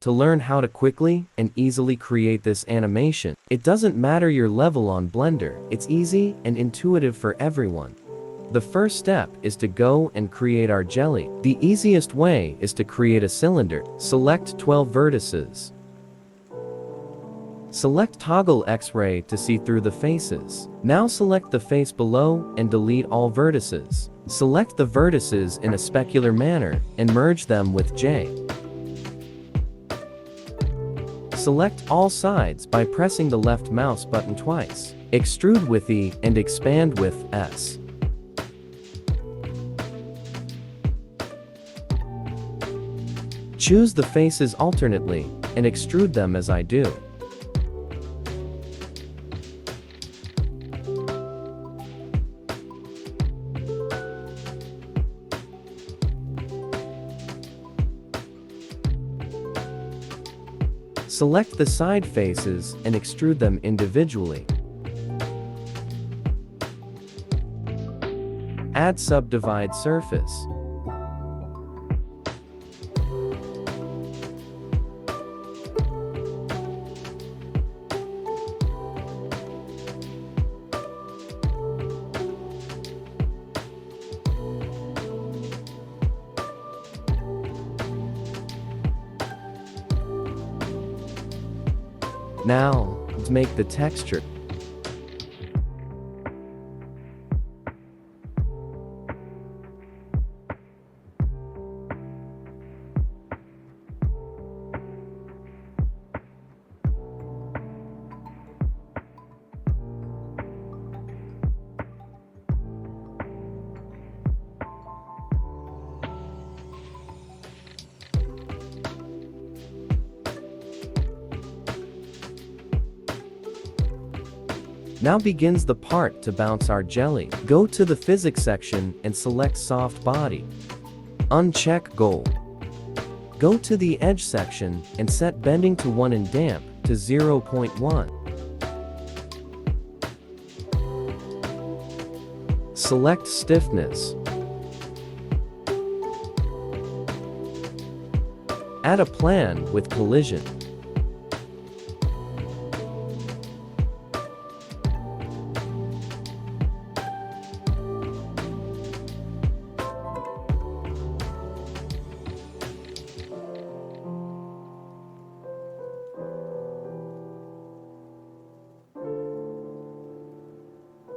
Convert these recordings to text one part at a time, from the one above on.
To learn how to quickly and easily create this animation, it doesn't matter your level on Blender, it's easy and intuitive for everyone. The first step is to go and create our jelly. The easiest way is to create a cylinder. Select 12 vertices. Select Toggle X-ray to see through the faces. Now select the face below and delete all vertices. Select the vertices in a specular manner and merge them with J. Select all sides by pressing the left mouse button twice. Extrude with E and expand with S. Choose the faces alternately and extrude them as I do. Select the side faces and extrude them individually. Add subdivide surface. Now, let's make the texture. Now begins the part to bounce our jelly. Go to the physics section and select soft body. Uncheck goal. Go to the edge section and set bending to 1 and damp to 0.1. Select stiffness. Add a plan with collision.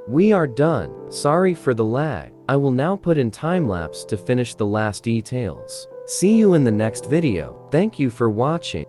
We are done. Sorry for the lag. I will now put in time-lapse to finish the last details. See you in the next video. Thank you for watching.